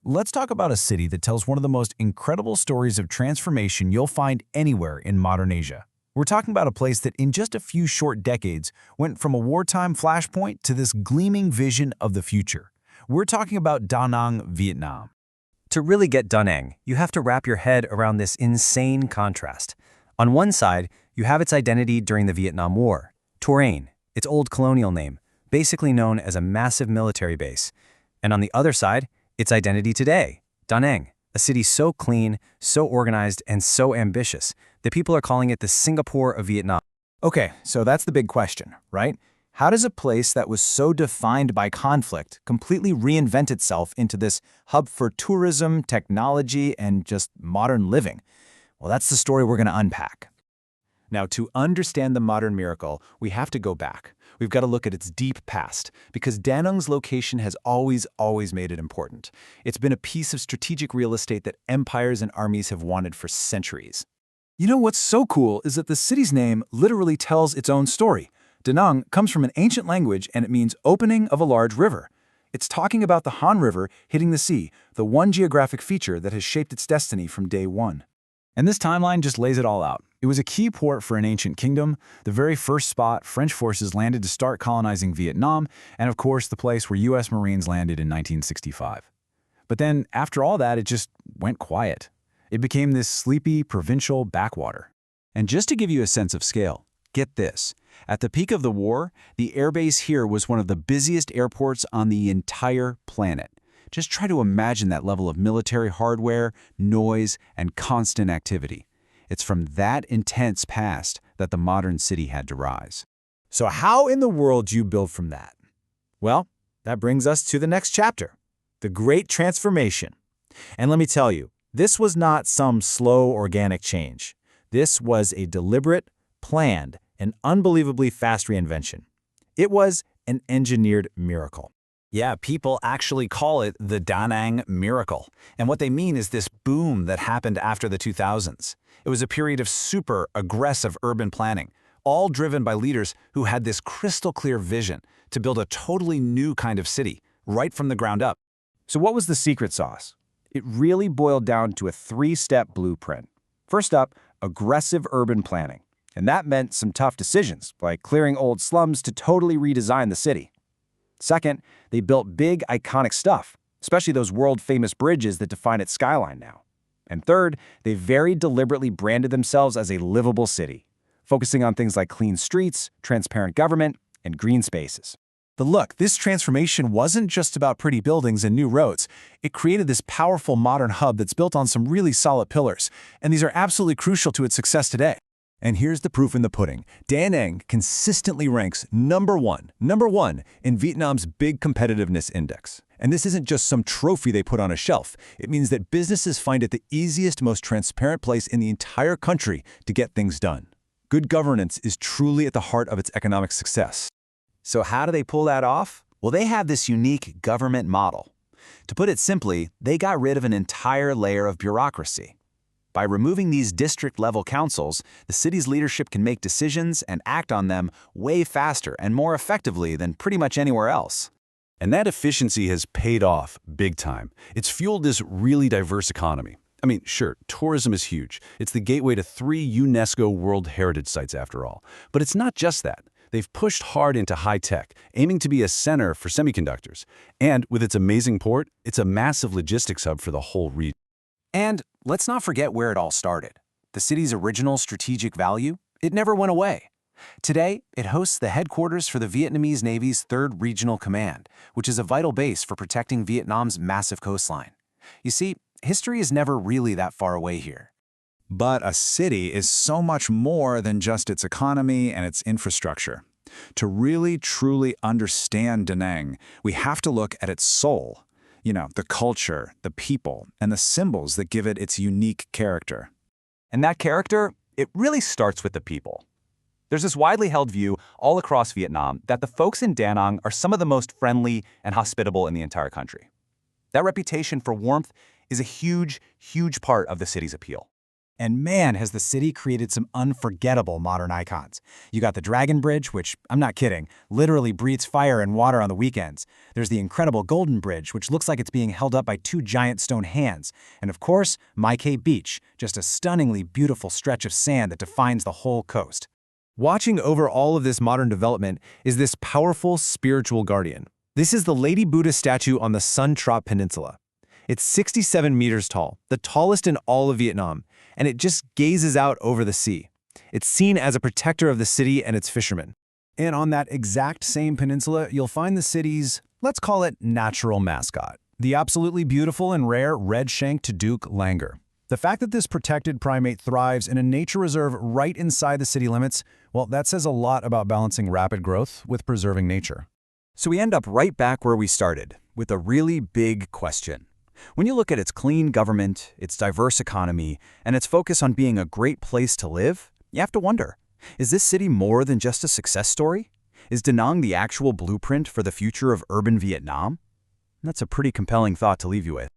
Let's talk about a city that tells one of the most incredible stories of transformation you'll find anywhere in modern Asia. We're talking about a place that in just a few short decades went from a wartime flashpoint to this gleaming vision of the future. We're talking about Da Nang, Vietnam. To really get Da Nang, you have to wrap your head around this insane contrast. On one side, you have its identity during the Vietnam War, Torain, its old colonial name, basically known as a massive military base. And on the other side, its identity today, Da Nang, a city so clean, so organized, and so ambitious that people are calling it the Singapore of Vietnam. Okay, so that's the big question, right? How does a place that was so defined by conflict completely reinvent itself into this hub for tourism, technology, and just modern living? Well, that's the story we're going to unpack. Now, to understand the modern miracle, we have to go back. We've got to look at its deep past, because Da Nang's location has always made it important. It's been a piece of strategic real estate that empires and armies have wanted for centuries. You know what's so cool is that the city's name literally tells its own story. Da Nang comes from an ancient language and it means opening of a large river. It's talking about the Han River hitting the sea, the one geographic feature that has shaped its destiny from day one. And this timeline just lays it all out. It was a key port for an ancient kingdom, the very first spot French forces landed to start colonizing Vietnam, and of course the place where U.S. Marines landed in 1965. But then, after all that, it just went quiet. It became this sleepy, provincial backwater. And just to give you a sense of scale, get this. At the peak of the war, the airbase here was one of the busiest airports on the entire planet. Just try to imagine that level of military hardware, noise, and constant activity. It's from that intense past that the modern city had to rise. So how in the world do you build from that? Well, that brings us to the next chapter, the Great Transformation. And let me tell you, this was not some slow organic change. This was a deliberate, planned, and unbelievably fast reinvention. It was an engineered miracle. Yeah, people actually call it the Da Nang miracle. And what they mean is this boom that happened after the 2000s. It was a period of super aggressive urban planning, all driven by leaders who had this crystal clear vision to build a totally new kind of city, right from the ground up. So what was the secret sauce? It really boiled down to a three-step blueprint. First up, aggressive urban planning. And that meant some tough decisions, like clearing old slums to totally redesign the city. Second, they built big, iconic stuff, especially those world-famous bridges that define its skyline now. And third, they very deliberately branded themselves as a livable city, focusing on things like clean streets, transparent government, and green spaces. But look, this transformation wasn't just about pretty buildings and new roads. It created this powerful modern hub that's built on some really solid pillars, and these are absolutely crucial to its success today. And here's the proof in the pudding. Da Nang consistently ranks number one in Vietnam's Big Competitiveness Index. And this isn't just some trophy they put on a shelf. It means that businesses find it the easiest, most transparent place in the entire country to get things done. Good governance is truly at the heart of its economic success. So how do they pull that off? Well, they have this unique government model. To put it simply, they got rid of an entire layer of bureaucracy. By removing these district-level councils, the city's leadership can make decisions and act on them way faster and more effectively than pretty much anywhere else. And that efficiency has paid off big time. It's fueled this really diverse economy. I mean, sure, tourism is huge. It's the gateway to 3 UNESCO World Heritage Sites after all. But it's not just that. They've pushed hard into high-tech, aiming to be a center for semiconductors. And with its amazing port, it's a massive logistics hub for the whole region. And let's not forget where it all started. The city's original strategic value, it never went away. Today, it hosts the headquarters for the Vietnamese Navy's 3rd Regional Command, which is a vital base for protecting Vietnam's massive coastline. You see, history is never really that far away here. But a city is so much more than just its economy and its infrastructure. To really, truly understand Da Nang, we have to look at its soul. You know, the culture, the people, and the symbols that give it its unique character. And that character, it really starts with the people. There's this widely held view all across Vietnam that the folks in Da Nang are some of the most friendly and hospitable in the entire country. That reputation for warmth is a huge part of the city's appeal. And man, has the city created some unforgettable modern icons. You got the Dragon Bridge, which, I'm not kidding, literally breathes fire and water on the weekends. There's the incredible Golden Bridge, which looks like it's being held up by two giant stone hands. And of course, Maikei Beach, just a stunningly beautiful stretch of sand that defines the whole coast. Watching over all of this modern development is this powerful spiritual guardian. This is the Lady Buddha statue on the Sun Trop Peninsula. It's 67 meters tall, the tallest in all of Vietnam, and it just gazes out over the sea. It's seen as a protector of the city and its fishermen. And on that exact same peninsula, you'll find the city's, let's call it, natural mascot, the absolutely beautiful and rare red-shanked Duke langur. The fact that this protected primate thrives in a nature reserve right inside the city limits, well, that says a lot about balancing rapid growth with preserving nature. So we end up right back where we started, with a really big question. When you look at its clean government, its diverse economy, and its focus on being a great place to live, you have to wonder, is this city more than just a success story? Is Da Nang the actual blueprint for the future of urban Vietnam? That's a pretty compelling thought to leave you with.